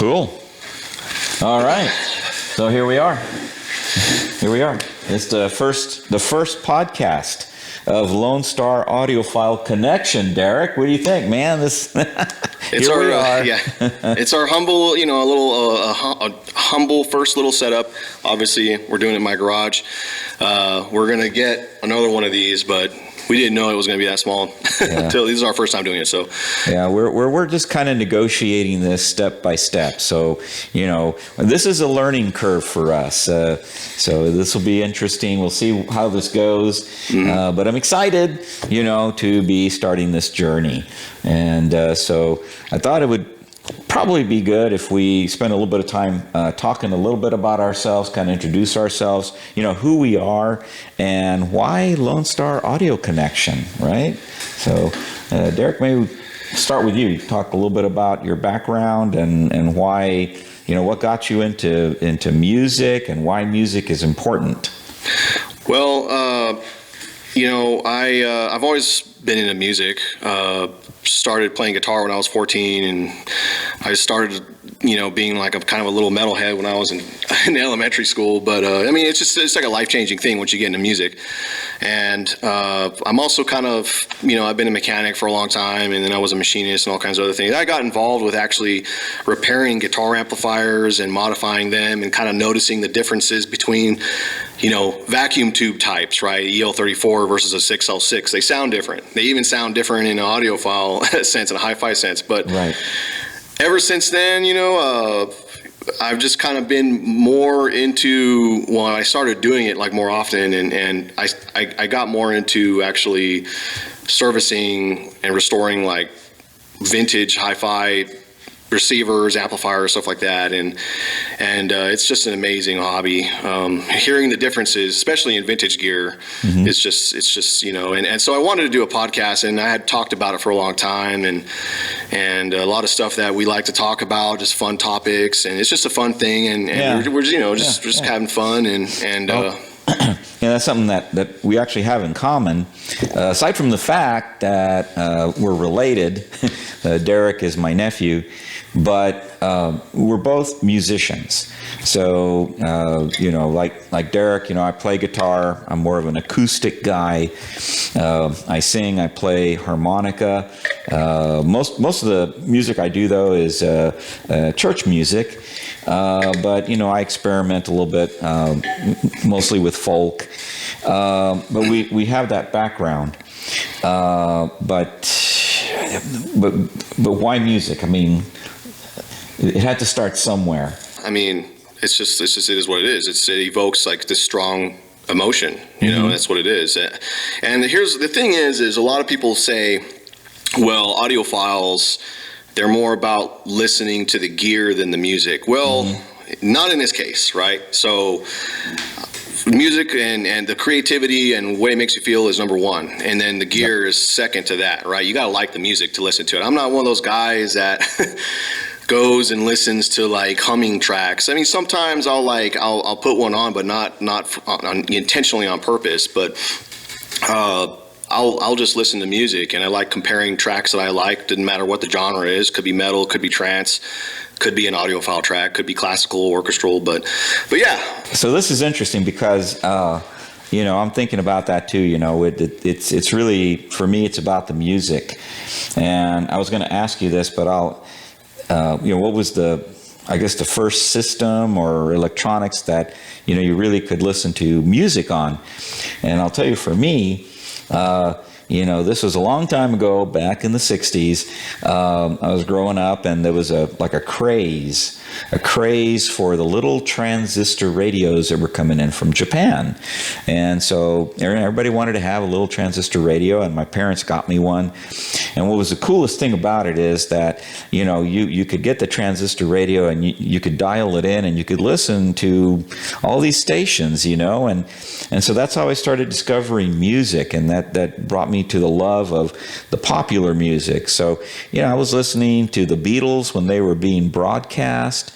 Cool. All right. So here we are. It's the first podcast of Lone Star Audiophile Connection. Derek, what do you think, man? This it's it's our humble, a humble first little setup. Obviously, we're doing it in my garage. We're gonna get another one of these, but we didn't know it was going to be that small until this is our first time doing it. So yeah, we're just kind of negotiating this step by step. So this is a learning curve for us. So this will be interesting. We'll see how this goes. Mm-hmm. But I'm excited, to be starting this journey. And so I thought it would probably be good if we spend a little bit of time talking a little bit about ourselves, kind of introduce ourselves, who we are and why Lone Star Audio Connection, right? So Derek, maybe start with you. Talk a little bit about your background and why, what got you into music and why music is important. Well, I've always been into music. Started playing guitar when I was 14, and I started, being like a kind of a little metalhead when I was in elementary school. But it's like a life-changing thing once you get into music. And I'm also kind of, I've been a mechanic for a long time, and then I was a machinist and all kinds of other things. I got involved with actually repairing guitar amplifiers and modifying them, and kind of noticing the differences between vacuum tube types, right? EL34 versus a 6L6. They sound different. They even sound different in an audiophile sense and a hi-fi sense. But right. Ever since then, I've just kind of been more into, I started doing it like more often, and I got more into actually servicing and restoring like vintage hi-fi receivers, amplifiers, stuff like that, and it's just an amazing hobby. Hearing the differences, especially in vintage gear, mm-hmm. it's just and so I wanted to do a podcast, and I had talked about it for a long time, and a lot of stuff that we like to talk about, just fun topics, and it's just a fun thing, and we're just having fun, and that's something that we actually have in common. Aside from the fact that we're related, Derek is my nephew, but we're both musicians. So, like Derek, I play guitar. I'm more of an acoustic guy. I sing. I play harmonica. Most of the music I do, though, is church music. But I experiment a little bit, mostly with folk. But we have that background. But why music? I mean, it had to start somewhere. I mean, it is what it is. It evokes like this strong emotion, mm-hmm. That's what it is. And here's the thing is a lot of people say, well, audiophiles, they're more about listening to the gear than the music. Well, mm-hmm. not in this case, right? So music and the creativity and the way it makes you feel is number one. And then the gear is second to that, right? You got to like the music to listen to it. I'm not one of those guys that goes and listens to like humming tracks. I mean, sometimes I'll put one on, but not intentionally on purpose. But I'll just listen to music, and I like comparing tracks that I like. Didn't matter what the genre is. Could be metal, could be trance, could be an audiophile track, could be classical, orchestral. But yeah. So this is interesting because I'm thinking about that too. It's really, for me, it's about the music. And I was going to ask you this, but what was the first system or electronics that, you really could listen to music on? And I'll tell you, for me, this was a long time ago, back in the 60s. I was growing up, and there was a craze for the little transistor radios that were coming in from Japan. And so everybody wanted to have a little transistor radio, and my parents got me one. And what was the coolest thing about it is that, you could get the transistor radio, and you could dial it in, and you could listen to all these stations, and so that's how I started discovering music, and that brought me to the love of the popular music. So, I was listening to the Beatles when they were being broadcast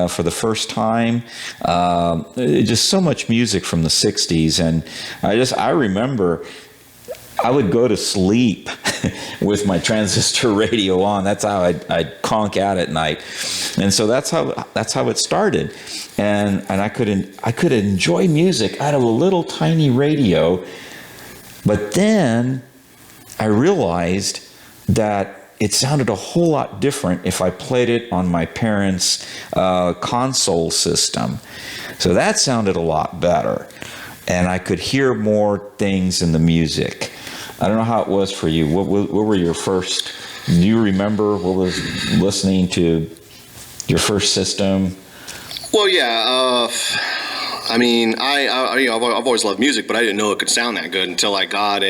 for the first time. Just so much music from the 60s. And I remember I would go to sleep with my transistor radio on. That's how I'd conk out at night. And so that's how it started. And I could enjoy music out of a little tiny radio. But then I realized that it sounded a whole lot different if I played it on my parents' console system. So that sounded a lot better. And I could hear more things in the music. I don't know how it was for you. What were your first, do you remember what was listening to your first system? Well, yeah. I mean, I've always loved music, but I didn't know it could sound that good until I got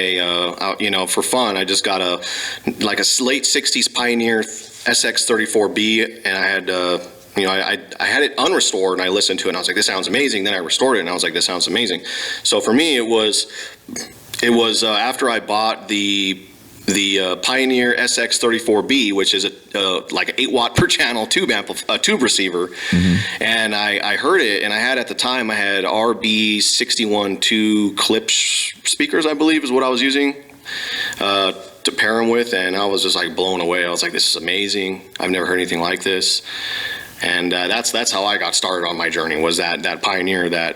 for fun, I just got a late '60s Pioneer SX34B, and I had, I had it unrestored, and I listened to it, and I was like, this sounds amazing. Then I restored it, and I was like, this sounds amazing. So for me, it was after I bought the Pioneer SX34B, which is like an 8-watt per channel tube receiver, and I heard it, and I had at the time RB612 clip speakers, I believe is what I was using to pair them with, and I was just like blown away. I was like, this is amazing. I've never heard anything like this, and that's how I got started on my journey. Was that Pioneer, that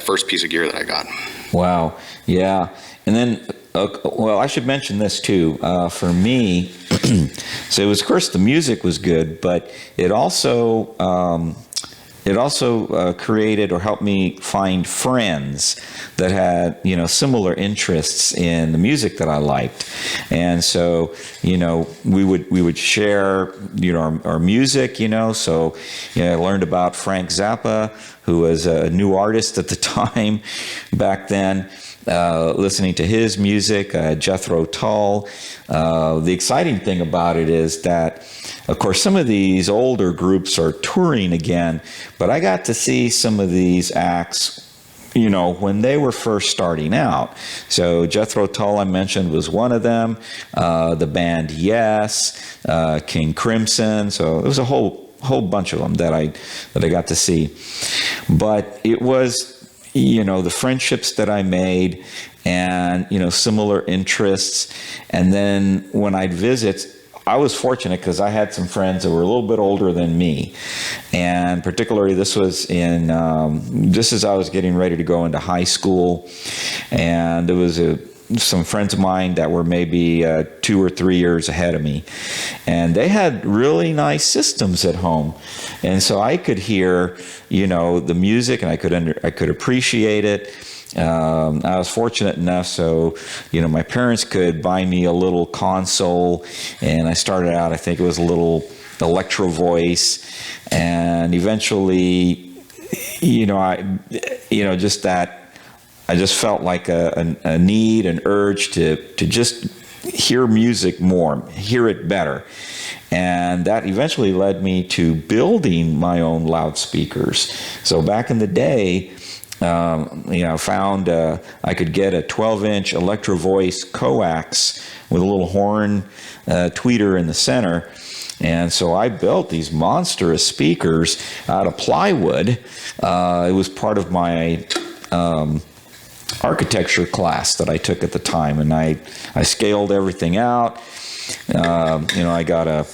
first piece of gear that I got. Wow. Yeah. And then, well, I should mention this too. For me, so it was, of course, the music was good, but it also created or helped me find friends that had, similar interests in the music that I liked. And so, we would share, our music, so, I learned about Frank Zappa, who was a new artist at the time back then. Listening to his music, Jethro Tull. The exciting thing about it is that, of course, some of these older groups are touring again, but I got to see some of these acts, when they were first starting out. So Jethro Tull, I mentioned, was one of them. The band Yes, King Crimson. So there was a whole bunch of them that I got to see. But it was, the friendships that I made and, similar interests. And then when I'd visit, I was fortunate because I had some friends that were a little bit older than me. And particularly this was just as I was getting ready to go into high school. And there was some friends of mine that were maybe 2 or 3 years ahead of me, and they had really nice systems at home, and so I could hear, the music, and I could appreciate it. I was fortunate enough, so my parents could buy me a little console, and I started out, I think it was a little Electro Voice, and eventually, I just felt like a need, an urge to just hear music more, hear it better. And that eventually led me to building my own loudspeakers. So back in the day, I found I could get a 12-inch Electro Voice coax with a little horn tweeter in the center. And so I built these monstrous speakers out of plywood. It was part of my architecture class that I took at the time, and I scaled everything out. I got a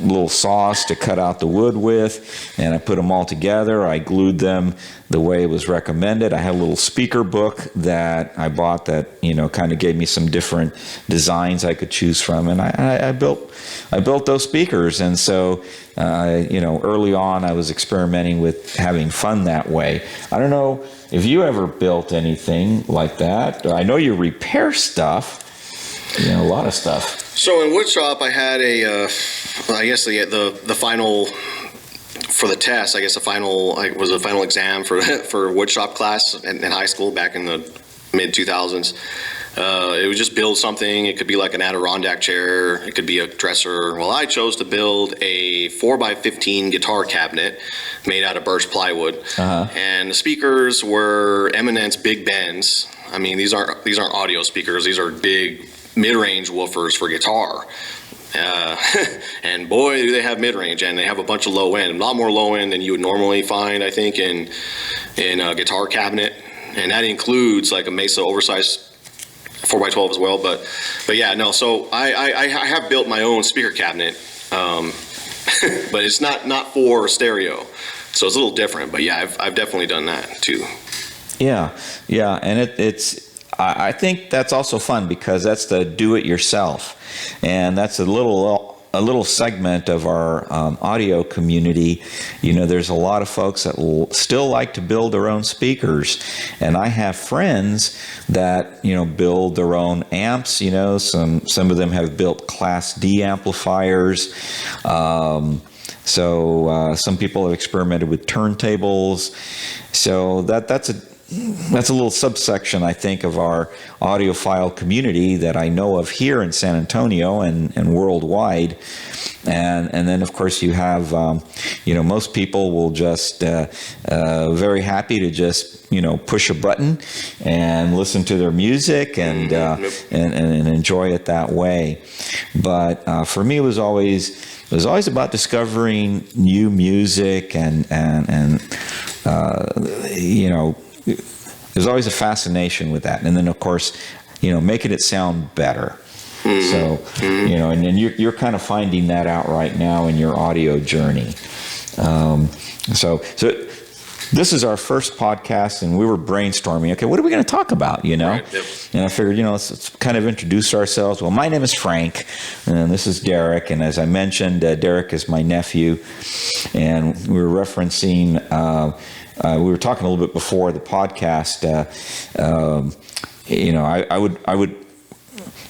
little saws to cut out the wood with, and I put them all together. I glued them the way it was recommended. I had a little speaker book that I bought that kind of gave me some different designs I could choose from, and I built those speakers. And so early on I was experimenting with having fun that way. I don't know if you ever built anything like that. I know you repair stuff, a lot of stuff. So in woodshop, I had the final, for the test, I guess the final exam for woodshop class in high school back in the mid 2000s. It would just build something. It could be like an Adirondack chair. It could be a dresser. Well, I chose to build a 4x15 guitar cabinet made out of birch plywood. And the speakers were Eminence Big Bends. I mean, these aren't audio speakers. These are big mid-range woofers for guitar. And boy, do they have mid-range, and they have a bunch of low end. A lot more low end than you would normally find, I think, in a guitar cabinet. And that includes like a Mesa oversized 4x12 as well. But yeah, no. So I have built my own speaker cabinet, but it's not for stereo, so it's a little different. But yeah, I've definitely done that too. Yeah, and I think that's also fun because that's the do-it-yourself, and that's a little segment of our audio community. You know, there's a lot of folks that still like to build their own speakers, and I have friends that, you know, build their own amps. You know, some of them have built Class D amplifiers. So some people have experimented with turntables. So that's a little subsection, I think, of our audiophile community that I know of here in San Antonio and worldwide. And then, of course, you have, you know, most people will just very happy to just, you know, push a button and listen to their music and enjoy it that way. But for me, it was always about discovering new music and you know, there's always a fascination with that. And then, of course, you know, making it sound better. So, you know, and you're kind of finding that out right now in your audio journey. So this is our first podcast, and we were brainstorming, okay, what are we going to talk about, you know? Right, yep. And I figured, you know, let's kind of introduce ourselves. Well, my name is Frank, and this is Derek. And as I mentioned, Derek is my nephew. And we were referencing... we were talking a little bit before the podcast. You know, I would,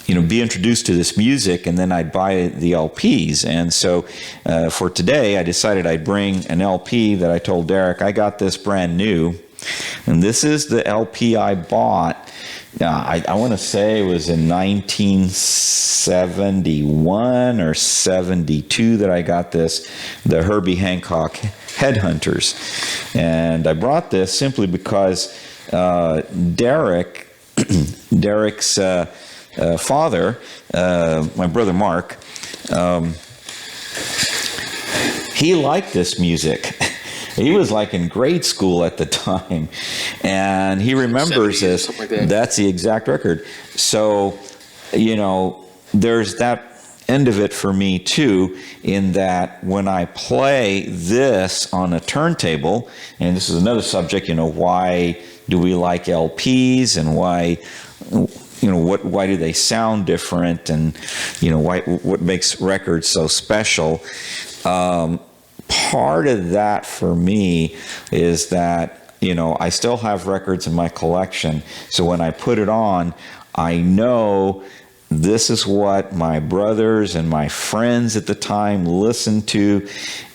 you know, be introduced to this music, and then I'd buy the LPs. And so, for today, I decided I'd bring an LP that I told Derek I got this brand new, and this is the LP I bought. I want to say it was in 1971 or 72 that I got this, the Herbie Hancock Headhunters. And I brought this simply because Derek's father, my brother Mark, he liked this music. He was like in grade school at the time, and he remembers this. Like that. That's the exact record. So, you know, there's that end of it for me too, in that when I play this on a turntable, and this is another subject, you know, why do we like LPs, and why, you know, why do they sound different, and, you know, what makes records so special. Part of that for me is that, you know, I still have records in my collection. So when I put it on, I know this is what my brothers and my friends at the time listened to,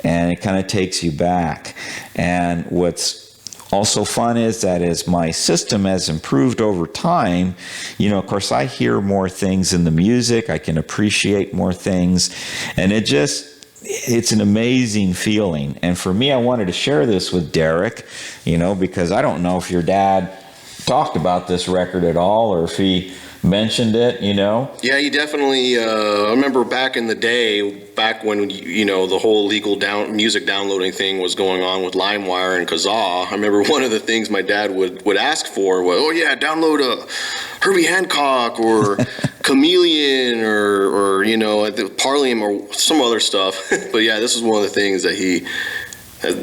and it kind of takes you back. And what's also fun is that as my system has improved over time, you know, of course, I hear more things in the music, I can appreciate more things, and it's an amazing feeling. And for me, I wanted to share this with Derek, you know, because I don't know if your dad talked about this record at all, or if he mentioned it, you know? Yeah, he definitely, I remember back in the day, back when, you know, the whole legal music downloading thing was going on with LimeWire and Kazaa. I remember one of the things my dad would ask for was, oh yeah, download a Herbie Hancock or Chameleon or you know, Parlium or some other stuff. But yeah, this is one of the things that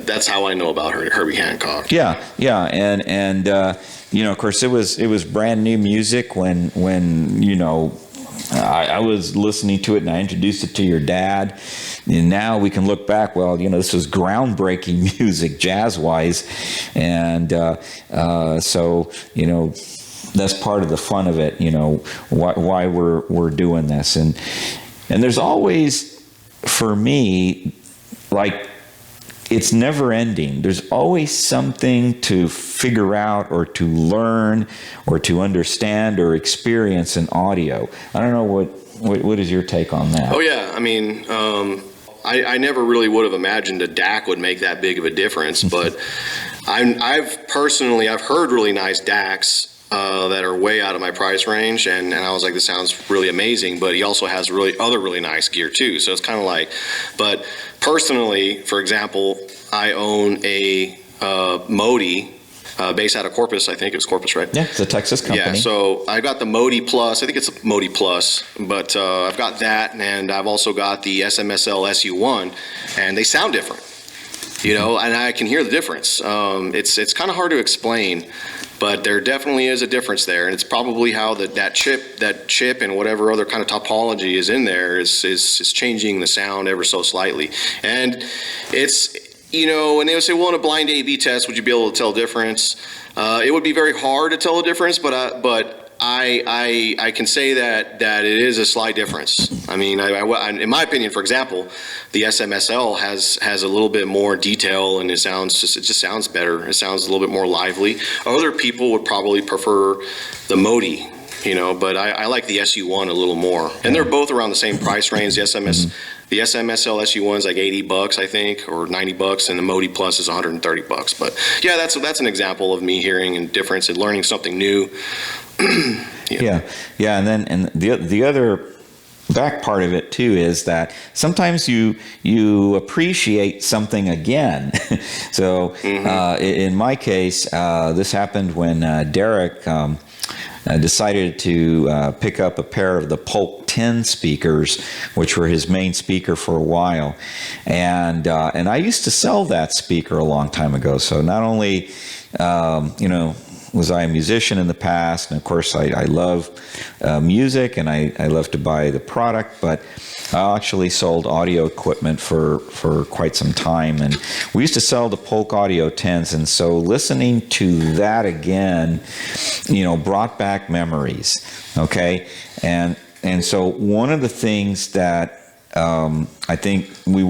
that's how I know about Herbie Hancock. Yeah, and you know, of course, it was brand new music when you know, I was listening to it and I introduced it to your dad, and now we can look back. Well, you know, this was groundbreaking music, jazz-wise, and so, you know, that's part of the fun of it. You know, why we're doing this, and there's always, for me, like, it's never ending. There's always something to figure out or to learn or to understand or experience in audio. I don't know what is your take on that? Oh yeah, I mean, I never really would have imagined a DAC would make that big of a difference, but I've heard really nice DACs that are way out of my price range, and I was like, this sounds really amazing, but he also has really nice gear too. So it's kind of like, but personally, for example, I own a Modi based out of Corpus. I think it was Corpus, right? Yeah, it's a Texas company. Yeah, so I got the Modi Plus. I think it's Modi Plus, but I've got that, and I've also got the SMSL SU1, and they sound different, and I can hear the difference. It's kind of hard to explain, but there definitely is a difference there, and it's probably how that chip and whatever other kind of topology is in there is changing the sound ever so slightly, and it's. And they would say, well, in a blind A/B test, would you be able to tell a difference? It would be very hard to tell a difference, but I can say that it is a slight difference. I mean, in my opinion, for example, the SMSL has a little bit more detail, and it just sounds better. It sounds a little bit more lively. Other people would probably prefer the Modi. But I like the SU1 a little more, and they're both around the same price range. The SMSL SU1 is like $80, I think, or $90, and the Modi Plus is $130. But yeah, that's an example of me hearing a difference and learning something new. Yeah, and the other back part of it too is that sometimes you appreciate something again. So in my case, this happened when Derek decided to pick up a pair of the Polk 10 speakers, which were his main speaker for a while, and I used to sell that speaker a long time ago. So not only was I a musician in the past, and of course I love music, and I love to buy the product, but I actually sold audio equipment for quite some time, and we used to sell the Polk Audio 10s, and so listening to that again, brought back memories, okay? And so one of the things that I think we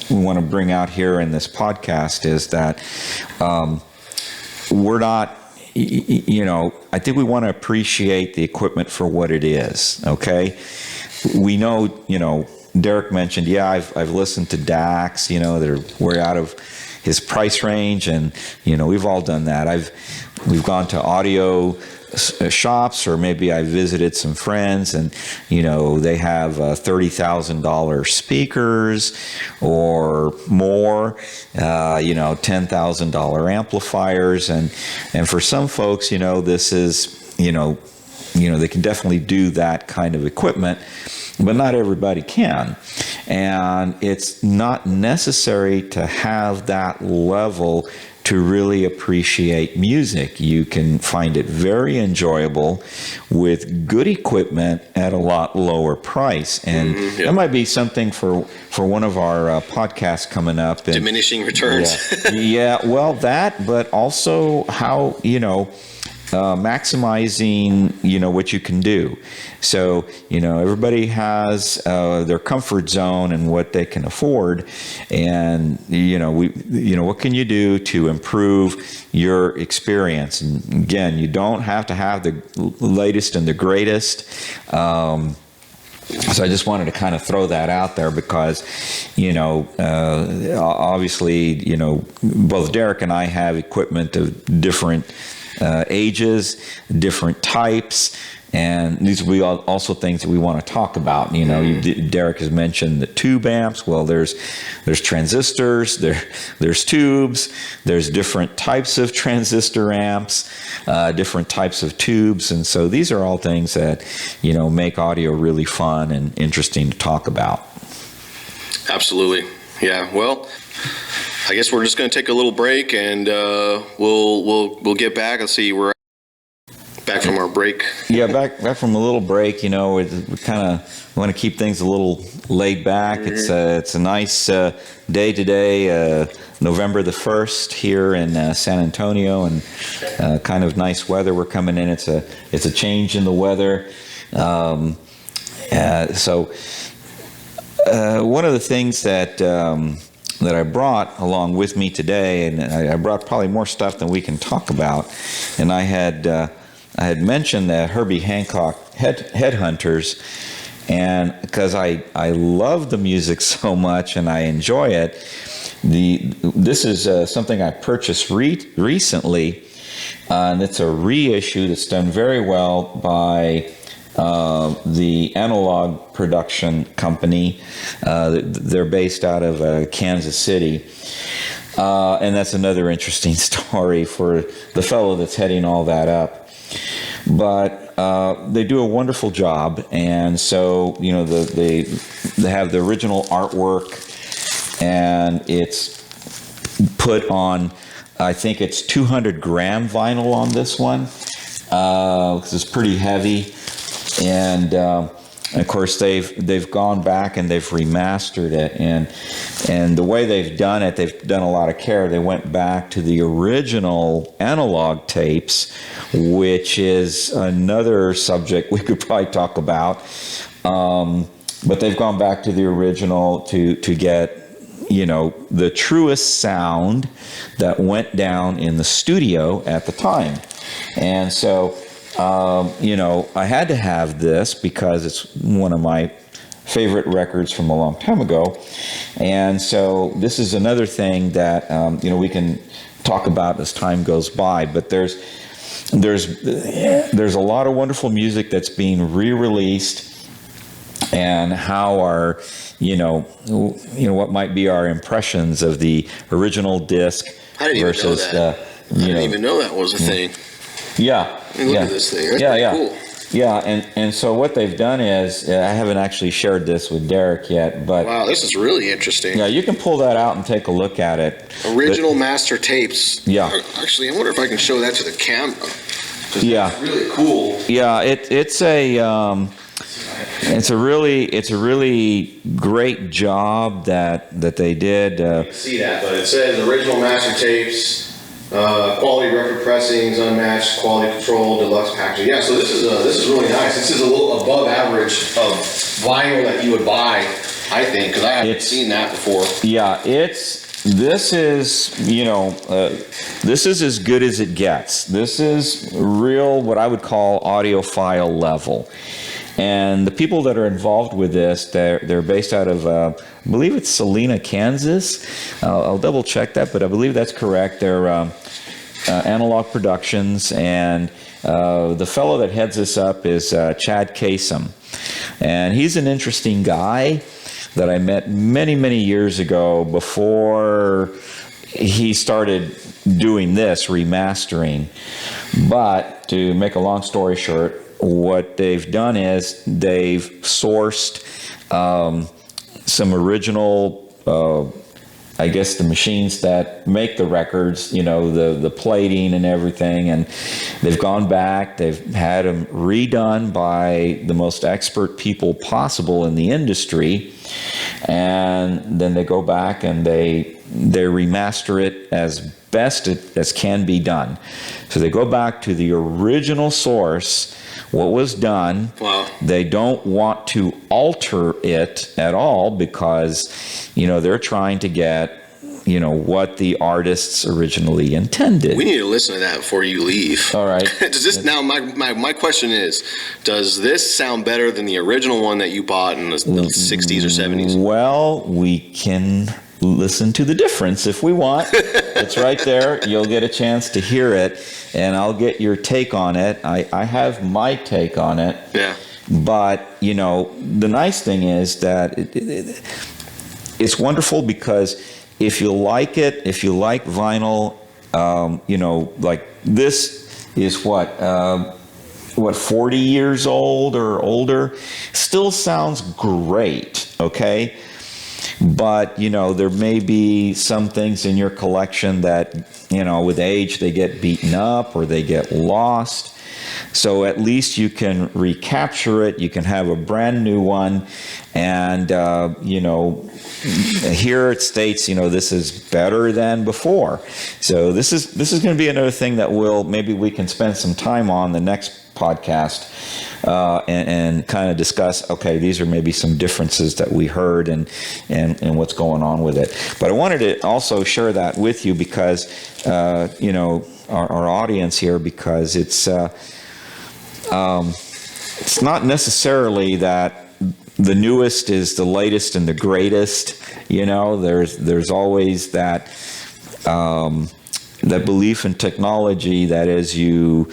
want to bring out here in this podcast is that we're not, I think we want to appreciate the equipment for what it is, okay? We know, Derek mentioned, I've listened to DACs, they're way out of his price range, and, we've all done that. We've gone to audio shops, or maybe I visited some friends, and they have $30,000 speakers or more, $10,000 amplifiers, and for some folks, this is they can definitely do that kind of equipment, but not everybody can, and it's not necessary to have that level to really appreciate music. You can find it very enjoyable with good equipment at a lot lower price, and that might be something for one of our podcasts coming up. And, diminishing returns. Well, that, but also how maximizing what you can do. So everybody has their comfort zone and what they can afford, and what can you do to improve your experience? And again, you don't have to have the latest and the greatest. So I just wanted to kind of throw that out there because, obviously, both Derek and I have equipment of different ages, different types, and these will be also things that we want to talk about. Derek has mentioned the tube amps. Well, there's transistors, there's tubes, there's different types of transistor amps, different types of tubes, and so these are all things that make audio really fun and interesting to talk about. Absolutely. Yeah. Well, I guess we're just going to take a little break, and we'll get back. Let's see, we're back from our break. Yeah, back from a little break. We kind of want to keep things a little laid back. It's a nice day today, November the 1st here in San Antonio, and kind of nice weather. We're coming in. It's a change in the weather. So one of the things that I brought along with me today, and I brought probably more stuff than we can talk about, and I had mentioned the Herbie Hancock Headhunters, and because I love the music so much and I enjoy it, this is something I purchased recently, and it's a reissue that's done very well by the Analog Production Company. They're based out of Kansas City. And that's another interesting story for the fellow that's heading all that up. But they do a wonderful job, and so they have the original artwork, and it's put on. I think it's 200-gram vinyl on this one, because it's pretty heavy, and of course they've gone back and they've remastered it, and the way they've done it, they've done a lot of care. They went back to the original analog tapes, which is another subject we could probably talk about, but they've gone back to the original to get the truest sound that went down in the studio at the time. And so, I had to have this because it's one of my favorite records from a long time ago. And so this is another thing that, we can talk about as time goes by. But there's a lot of wonderful music that's being re-released, and how our, what might be our impressions of the original disc versus I didn't even know that was a thing. Yeah. I mean, look at this thing. That's pretty cool. Yeah, and so what they've done is, I haven't actually shared this with Derek yet, but wow, this is really interesting. Yeah, you can pull that out and take a look at it. Original master tapes. Yeah. Actually, I wonder if I can show that to the camera. Yeah. It's really cool. Yeah, it's a really great job that they did. You can see that, but it says original master tapes, quality record pressings, unmatched quality control, deluxe packaging. Yeah, so this is really nice. This is a little above average of vinyl that you would buy, I think, because I haven't seen that before. Yeah, this is as good as it gets. This is real, what I would call audiophile level. And the people that are involved with this, they're based out of, I believe it's Salina, Kansas. I'll double check that, but I believe that's correct. They're Analog Productions, and the fellow that heads this up is Chad Kasem. And he's an interesting guy that I met many, many years ago before he started doing this, remastering. But to make a long story short, what they've done is they've sourced some original, I guess the machines that make the records, the plating and everything, and they've gone back, they've had them redone by the most expert people possible in the industry, and then they go back and they remaster it as best as can be done. So they go back to the original source, what was done. Wow. They don't want to alter it at all because, they're trying to get, what the artists originally intended. We need to listen to that before you leave. All right. Does this, now, my question is, does this sound better than the original one that you bought in the 60s or 70s? Well, we can listen to the difference if we want. It's right there. You'll get a chance to hear it, and I'll get your take on it. I have my take on it. Yeah. But, the nice thing is that it's wonderful because if you like it, if you like vinyl, like this is what 40 years old or older, still sounds great, okay? But, there may be some things in your collection that, with age they get beaten up or they get lost. So at least you can recapture it. You can have a brand new one. And, here it states, this is better than before. So this is going to be another thing that maybe we can spend some time on the next podcast. And kind of discuss, okay, these are maybe some differences that we heard and what's going on with it. But I wanted to also share that with you because, our audience here, because it's not necessarily that the newest is the latest and the greatest. There's always that belief in technology that as you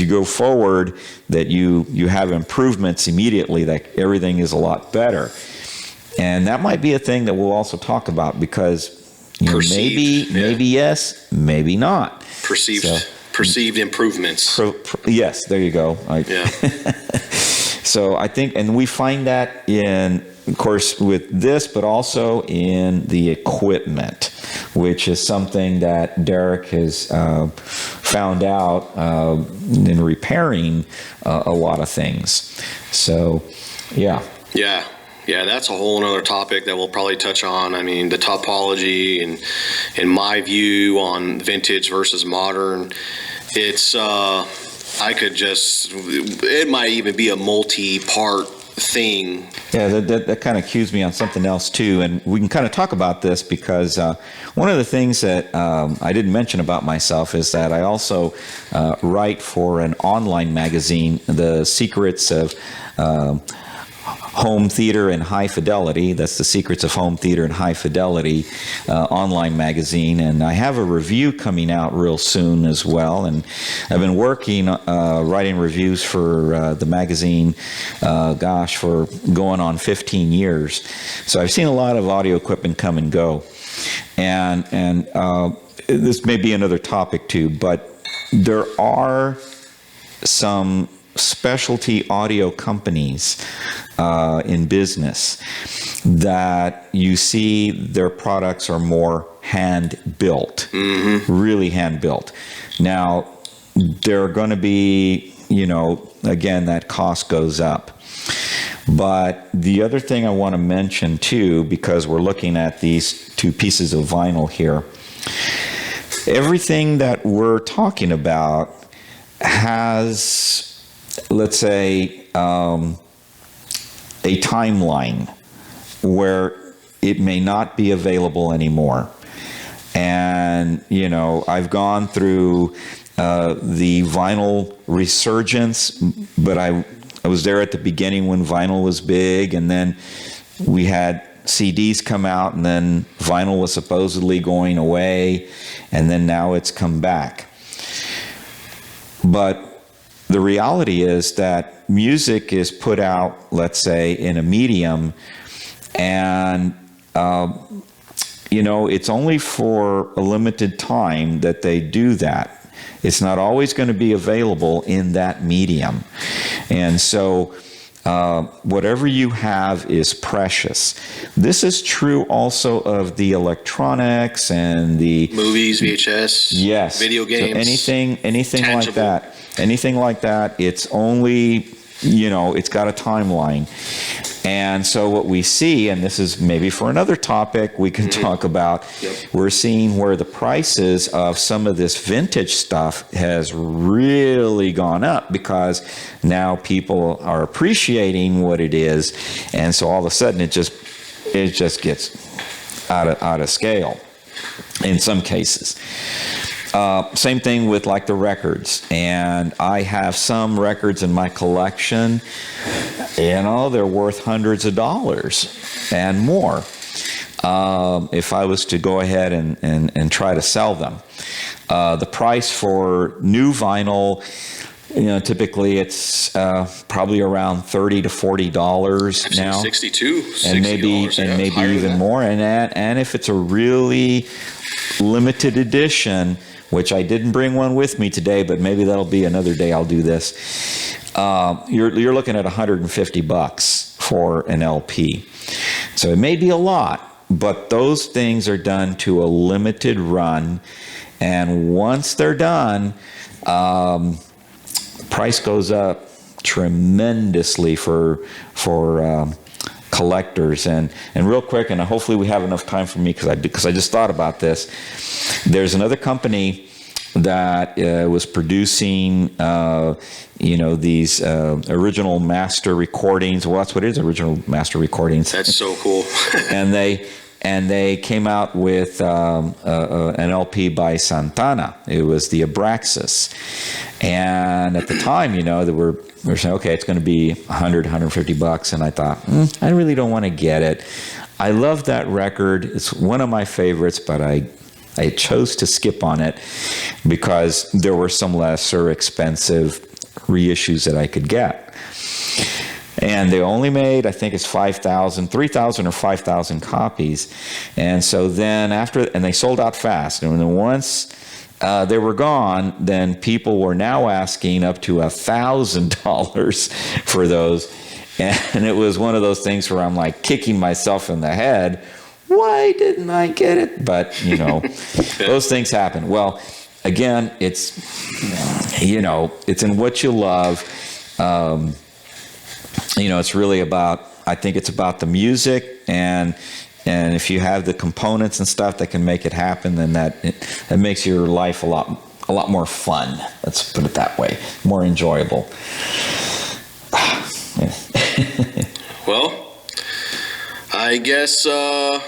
go forward, that you have improvements immediately, that everything is a lot better. And that might be a thing that we'll also talk about because, Perceived, maybe yes, maybe not. Perceived improvements. Yes, there you go. Yeah. So I think, and we find that in, of course, with this, but also in the equipment, which is something that Derek has found out in repairing a lot of things. So, yeah. Yeah, that's a whole other topic that we'll probably touch on. I mean, the topology and my view on vintage versus modern. It's it might even be a multi-part thing. Yeah, that kind of cues me on something else too, and we can kind of talk about this because one of the things that I didn't mention about myself is that I also write for an online magazine, The Secrets of Home Theater and High Fidelity. That's The Secrets of Home Theater and High Fidelity online magazine. And I have a review coming out real soon as well. And I've been working, writing reviews for the magazine, for going on 15 years. So I've seen a lot of audio equipment come and go. And this may be another topic too, but there are some specialty audio companies in business that you see their products are more hand-built, really hand-built. Now, there are going to be, again, that cost goes up. But the other thing I want to mention too, because we're looking at these two pieces of vinyl here, everything that we're talking about has, let's say, a timeline where it may not be available anymore. And, I've gone through the vinyl resurgence, but I was there at the beginning when vinyl was big, and then we had CDs come out, and then vinyl was supposedly going away, and then now it's come back. But the reality is that music is put out, let's say, in a medium, and it's only for a limited time that they do that. It's not always going to be available in that medium. And so whatever you have is precious. This is true also of the electronics and the movies, VHS, yes, video games, so anything tangible. Like that. Anything like that, it's only, it's got a timeline. And so what we see, and this is maybe for another topic we can talk about, we're seeing where the prices of some of this vintage stuff has really gone up because now people are appreciating what it is, and so all of a sudden it just gets out of scale in some cases. Same thing with like the records, and I have some records in my collection, they're worth hundreds of dollars and more if I was to go ahead and try to sell them. The price for new vinyl, typically it's probably around $30 to $40 now. $62, and maybe even more. And if it's a really limited edition, which I didn't bring one with me today, but maybe that'll be another day I'll do this. You're looking at $150 for an LP. So it may be a lot, but those things are done to a limited run, and once they're done, price goes up tremendously for collectors. And real quick, and hopefully we have enough time for me because I just thought about this. There's another company that was producing these original master recordings. Well, that's what it is, original master recordings. That's so cool. and they came out with an LP by Santana. It was the Abraxas. And at the time, they were saying, okay, it's going to be $100, $150. And I thought, I really don't want to get it. I love that record. It's one of my favorites, but I chose to skip on it because there were some lesser expensive reissues that I could get. And they only made, I think it's 3,000 or 5,000 copies. And so then and they sold out fast. And then once they were gone, then people were now asking up to $1,000 for those. And it was one of those things where I'm like kicking myself in the head. Why didn't I get it? But, those things happen. Well, again, it's in what you love. It's really I think it's about the music, and if you have the components and stuff that can make it happen, then that makes your life a lot more fun. Let's put it that way, more enjoyable. Well, I guess, other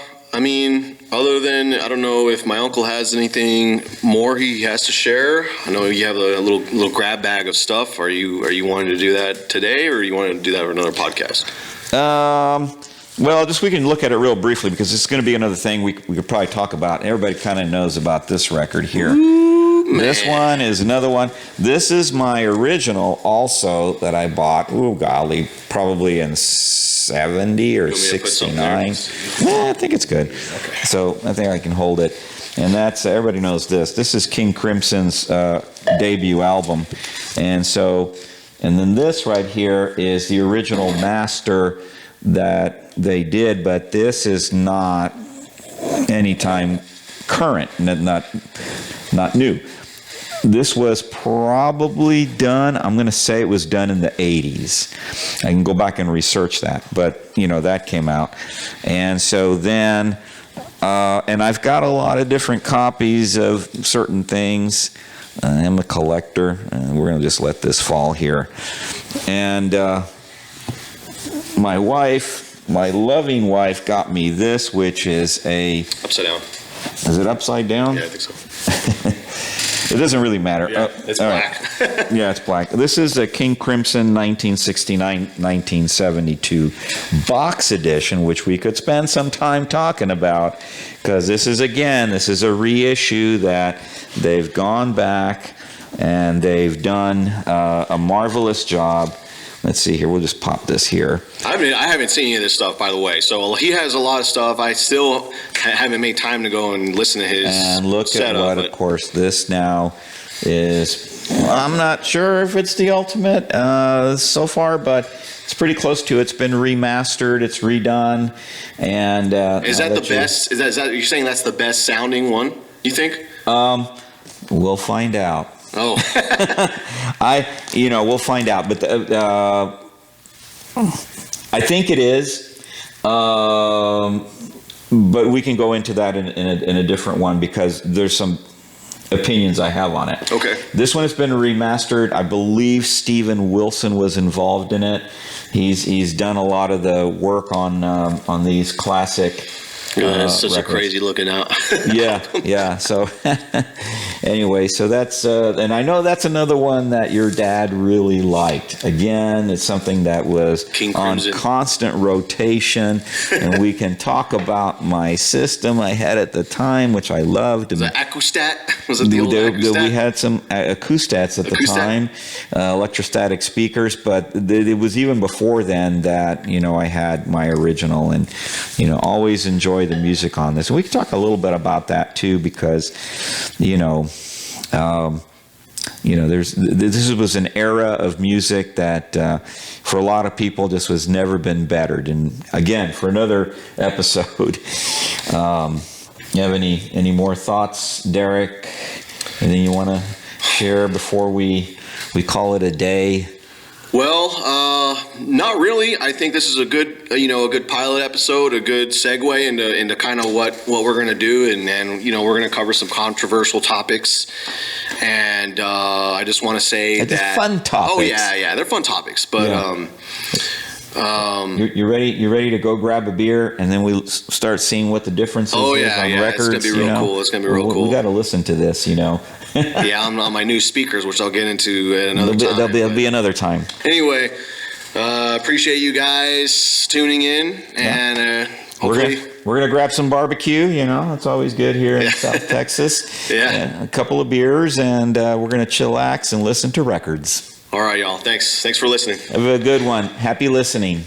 than, I don't know if my uncle has anything more he has to share. I know you have a little grab bag of stuff. Are you wanting to do that today, or you want to do that for another podcast? Well, we can look at it real briefly, because it's going to be another thing we could probably talk about. Everybody kind of knows about this record here. Ooh, this one is another one. This is my original also that I bought, golly, probably in 70 or 69. I think it's good. Okay. So I think I can hold it. And that's, everybody knows this. This is King Crimson's debut album. And then this right here is the original master that they did, but this is not anytime current, not new. This was probably done, I'm going to say it was done in the 80s. I can go back and research that, but that came out. And so then, and I've got a lot of different copies of certain things. I'm a collector, and we're going to just let this fall here. And my loving wife got me this, which is upside down. Is it upside down? Yeah, I think so. It doesn't really matter. Yeah, it's black. Right. Yeah, it's black. This is a King Crimson 1969-1972 box edition, which we could spend some time talking about, because this is a reissue that they've gone back and they've done a marvelous job. Let's see here. We'll just pop this here. I haven't seen any of this stuff, by the way. So he has a lot of stuff. I still haven't made time to go and listen to his And look setup, at what, of course, this now is. I'm not sure if it's the ultimate so far, but it's pretty close to it. It's been remastered. It's redone. And is that the best? Is that you're saying that's the best sounding one? You think? We'll find out. Oh, we'll find out, but I think it is, but we can go into that in a different one, because there's some opinions I have on it. Okay. This one has been remastered. I believe Steven Wilson was involved in it. He's done a lot of the work on these classic. That's such records. a crazy looking out. Yeah. So anyway, so that's and I know that's another one that your dad really liked. Again, it's something that was on constant rotation, and we can talk about my system I had at the time, which I loved. Was it Acoustat? Was it the old Acoustat? We had some Acoustats at the time, electrostatic speakers, but it was even before then that I had my original, and always enjoy the music on this. And we can talk a little bit about that too, because this was an era of music that for a lot of people just was never been bettered. And again, for another episode, you have any more thoughts, Derek? Anything you want to share before we call it a day? Well, not really. I think this is a good pilot episode, a good segue into kind of what we're going to do, and we're going to cover some controversial topics. And I just want to say that they're fun topics. Oh yeah, they're fun topics. But you're ready. You're ready to go grab a beer, and then we'll start seeing what the difference is on records. It's gonna be real cool. It's gonna be real cool. We got to listen to this, Yeah, I'm on my new speakers, which I'll get into at another time. There'll be another time. Anyway, appreciate you guys tuning in, and hopefully we're gonna grab some barbecue. It's always good here in South Texas. Yeah, a couple of beers, and we're gonna chillax and listen to records. All right, y'all. Thanks for listening. Have a good one. Happy listening.